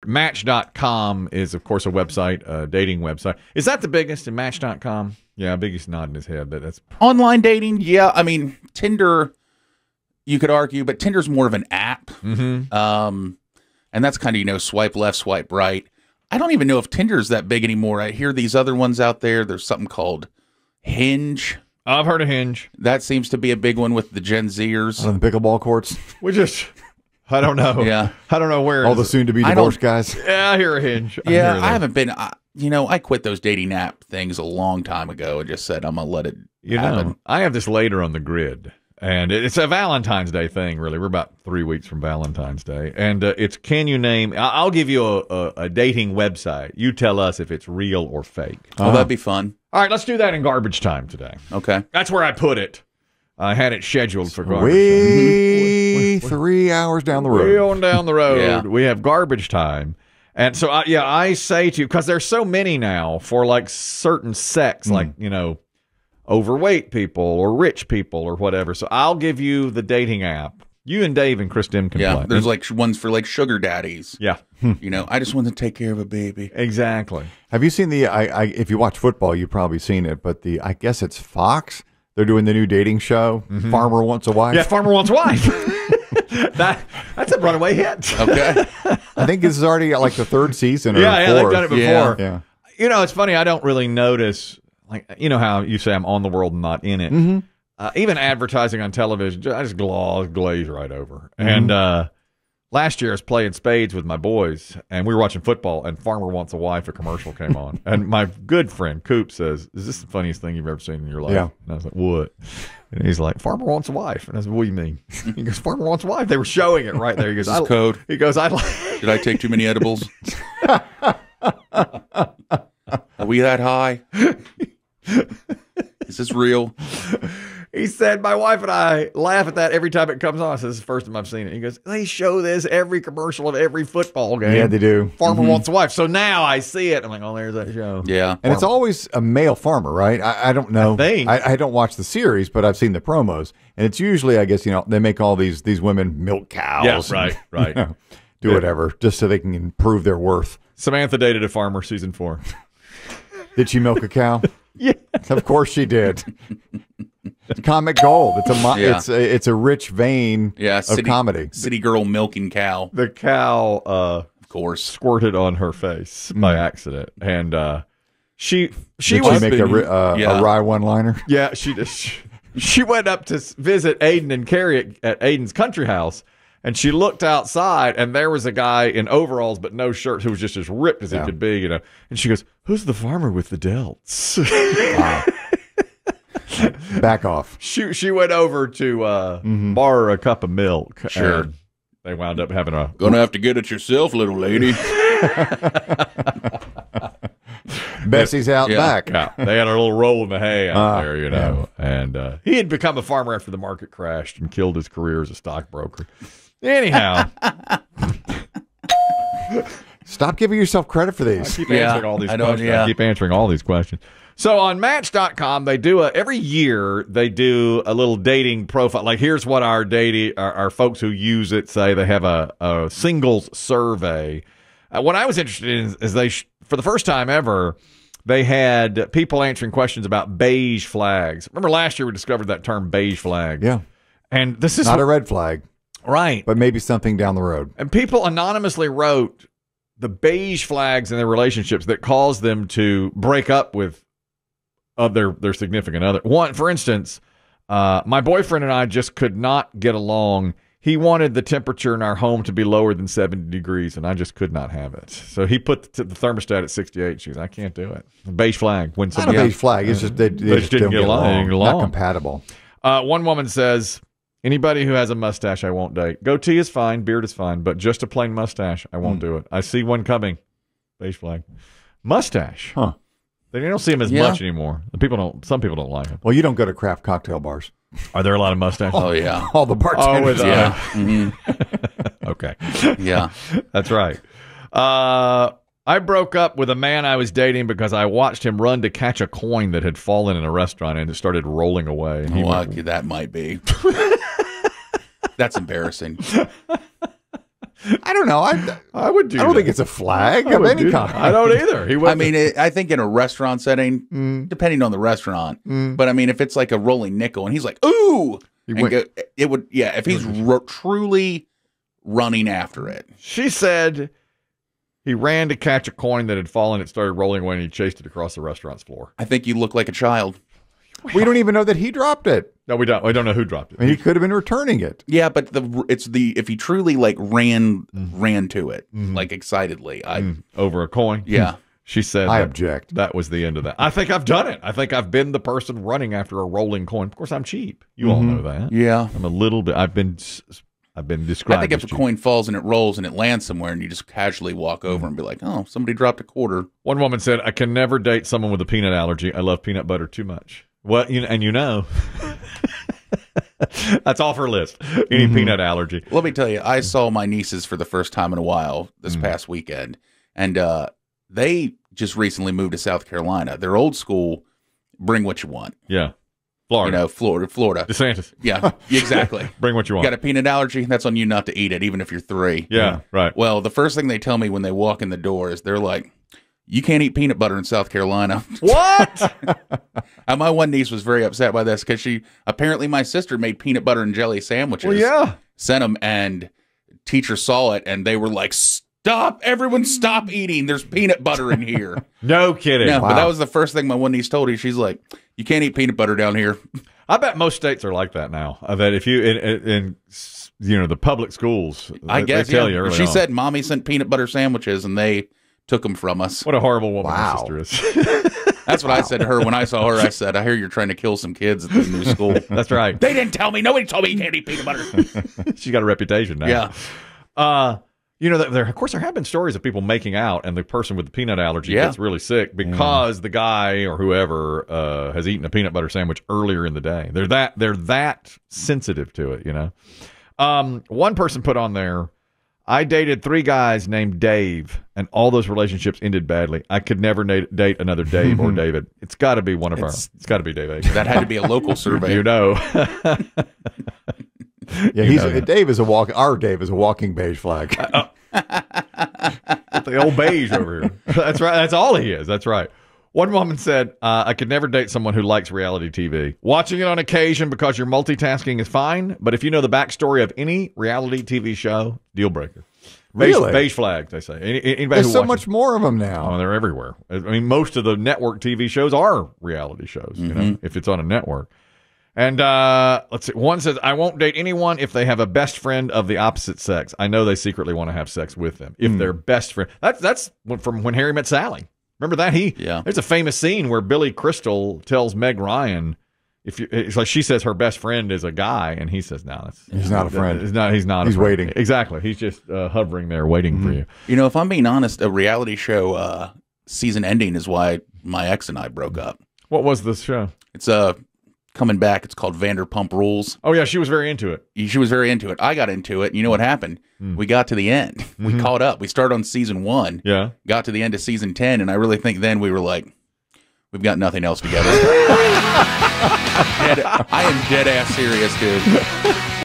Match.com is, of course, a website, a dating website. Is that the biggest in Match.com? Yeah, Biggie's nodding his head, but that's... Online dating, yeah. I mean, Tinder, you could argue, but Tinder's more of an app. Mm-hmm. And that's kind of, you know, swipe left, swipe right. I don't even know if Tinder's that big anymore. I hear these other ones out there. There's something called Hinge. I've heard of Hinge. That seems to be a big one with the Gen Zers. On the pickleball courts. We just... I don't know. Yeah. I don't know where. All the soon-to-be divorced guys. Yeah, I hear a Hinge. I haven't been... you know, I quit those dating app things a long time ago and just said I'm going to let it happen. I have this later on the grid, and it's a Valentine's Day thing, really. We're about 3 weeks from Valentine's Day, and it's can you name... I'll give you a dating website. You tell us if it's real or fake. Oh, that'd be fun. All right, let's do that in garbage time today. Okay. That's where I put it. I had it scheduled for garbage time. 3 hours down the road. Way on down the road. Yeah. We have garbage time. And so, I say to you, because there's so many now for like certain sex, like, you know, overweight people or rich people or whatever. So I'll give you the dating app. You and Dave and Chris Demm can play. There's like ones for like sugar daddies. Yeah. You know, I just want to take care of a baby. Exactly. Have you seen if you watch football, you've probably seen it, but I guess it's Fox. They're doing the new dating show, Farmer Wants a Wife. Yeah, Farmer Wants a Wife. That's a runaway hit. Okay. I think this is already like the third season or yeah, fourth. they've done it before. Yeah. You know, it's funny. I don't really notice, like, you know how you say I'm on the world and not in it. Even advertising on television, I just glaze right over. And last year I was playing spades with my boys, and we were watching football, and Farmer Wants a Wife, a commercial came on. And my good friend, Coop, says, is this the funniest thing you've ever seen in your life? Yeah. And I was like, what? And he's like, Farmer Wants a Wife. And I said, what do you mean? He goes, Farmer Wants a Wife. They were showing it right there. He goes, This is code. He goes, Did I take too many edibles? Are we that high? Is this real? He said, my wife and I laugh at that every time it comes on. I said, this is the first time I've seen it. He goes, they show this every commercial of every football game. Yeah, they do. Farmer Wants a Wife. So now I see it. I'm like, oh, there's that show. Yeah. And it's always a male farmer, right? I don't know. I don't watch the series, but I've seen the promos. And it's usually, I guess, you know, they make all these women milk cows. Yeah, right. You know, do whatever, just so they can improve their worth. Samantha dated a farmer, season 4. Did she milk a cow? Yeah. Of course she did. It's comic gold. It's a rich vein of comedy. City girl milking cow. The cow, of course, squirted on her face by accident, and she Did she make a wry one-liner? Yeah, she did. She went up to visit Aiden and Carrie at Aiden's country house, and she looked outside, and there was a guy in overalls but no shirt who was just as ripped as he could be, you know. And she goes, "Who's the farmer with the delts?" Wow. Back off. She went over to borrow a cup of milk. Sure. And they wound up having a... Gonna have to get it yourself, little lady. Bessie's out back. Yeah, they had a little roll in the hay out there, you know. Yeah. And he had become a farmer after the market crashed and killed his career as a stockbroker. Anyhow. Stop giving yourself credit for these. I keep answering all these questions. I keep answering all these questions. So on Match.com, they do every year they do a little dating profile. Like, here's what our folks who use it say. They have a singles survey. What I was interested in is they for the first time ever, they had people answering questions about beige flags. Remember last year we discovered that term beige flag. Yeah. And this is not a red flag. Right. But maybe something down the road. And people anonymously wrote the beige flags in their relationships that caused them to break up with their significant other. One, for instance, my boyfriend and I just could not get along. He wanted the temperature in our home to be lower than 70 degrees, and I just could not have it. So he put the thermostat at 68. She goes, I can't do it. Beige flag. Not a beige flag. It's just they just didn't get along. Not compatible. One woman says, anybody who has a mustache, I won't date. Goatee is fine. Beard is fine. But just a plain mustache, I won't do it. I see one coming. Beige flag. Mustache. Huh. They don't see him as much anymore. Some people don't like him. Well, you don't go to craft cocktail bars. Are there a lot of mustaches? Oh, yeah. All the bartenders. Okay. Yeah. That's right. I broke up with a man I was dating because I watched him run to catch a coin that had fallen in a restaurant and it started rolling away. And that might be. That's embarrassing. I don't know. I would do I don't that. think it's a flag of any kind. I don't either. He I mean, I think in a restaurant setting, depending on the restaurant, but I mean, if it's like a rolling nickel and he's like, ooh, it would, yeah, if he's truly running after it. She said he ran to catch a coin that had fallen. It started rolling away and he chased it across the restaurant's floor. I think you look like a child. We don't even know that he dropped it. No, we don't. We don't know who dropped it. I mean, he could have been returning it. Yeah, but if he truly like ran to it like excitedly, over a coin. Yeah. She said, I object. That was the end of that. I think I've done it. I think I've been the person running after a rolling coin. Of course, I'm cheap. You all know that. Yeah. I'm a little bit. I've been described. I think if a coin falls and it rolls and it lands somewhere and you just casually walk over and be like, oh, somebody dropped a quarter. One woman said, I can never date someone with a peanut allergy. I love peanut butter too much. What? That's off her list. Any peanut allergy. Let me tell you, I saw my nieces for the first time in a while this past weekend, and they just recently moved to South Carolina. They're old school, bring what you want. Yeah. Florida. Florida. DeSantis. Yeah, exactly. Bring what you want. Got a peanut allergy? That's on you not to eat it, even if you're 3. Yeah, right. Well, the first thing they tell me when they walk in the door is they're like, you can't eat peanut butter in South Carolina. What? And my one niece was very upset by this because apparently my sister made peanut butter and jelly sandwiches. Well, yeah. Sent them, and teacher saw it, and they were like, stop, everyone stop eating. There's peanut butter in here. No kidding. No, Wow. but that was the first thing my one niece told me. She's like, you can't eat peanut butter down here. I bet most states are like that now. That if you in the public schools, I guess they tell you early she on. said mommy sent peanut butter sandwiches, and they took them from us. What a horrible woman Wow. my sister is. That's what I said to her when I saw her. I said, I hear you're trying to kill some kids at the new school. That's right. They didn't tell me. Nobody told me you can't eat peanut butter. She's got a reputation now. Yeah. Of course, there have been stories of people making out, and the person with the peanut allergy Yeah. gets really sick because the guy or whoever has eaten a peanut butter sandwich earlier in the day. They're that sensitive to it, you know. One person put on there, I dated 3 guys named Dave, and all those relationships ended badly. I could never date another Dave or David. It's got to be one of our. It's got to be Dave Ager. That had to be a local survey. You know. Yeah, Dave is a walking beige flag. The old beige over here. That's right. That's all he is. That's right. One woman said, I could never date someone who likes reality TV. Watching it on occasion because you're multitasking is fine, but if you know the backstory of any reality TV show, deal breaker. Really? Beige flag, they say. Anybody There's who so watches- much more of them now. Oh, they're everywhere. I mean, most of the network TV shows are reality shows, you know, if it's on a network. And let's see. One says, I won't date anyone if they have a best friend of the opposite sex. I know they secretly want to have sex with them. If they're best friend. That's from When Harry Met Sally. Remember that? There's a famous scene where Billy Crystal tells Meg Ryan, it's like she says her best friend is a guy, and he says, no, He's not a friend. He's not. He's a friend. waiting. Exactly. He's just hovering there waiting for you. You know, if I'm being honest, a reality show season ending is why my ex and I broke up. What was this show? It's coming back. It's called Vanderpump Rules. Oh, yeah, she was very into it. She was very into it. I got into it. And you know what happened? We got to the end. We caught up. We started on season 1. Yeah. Got to the end of season 10. And I really think then we were like, we've got nothing else together. I am dead ass serious, dude.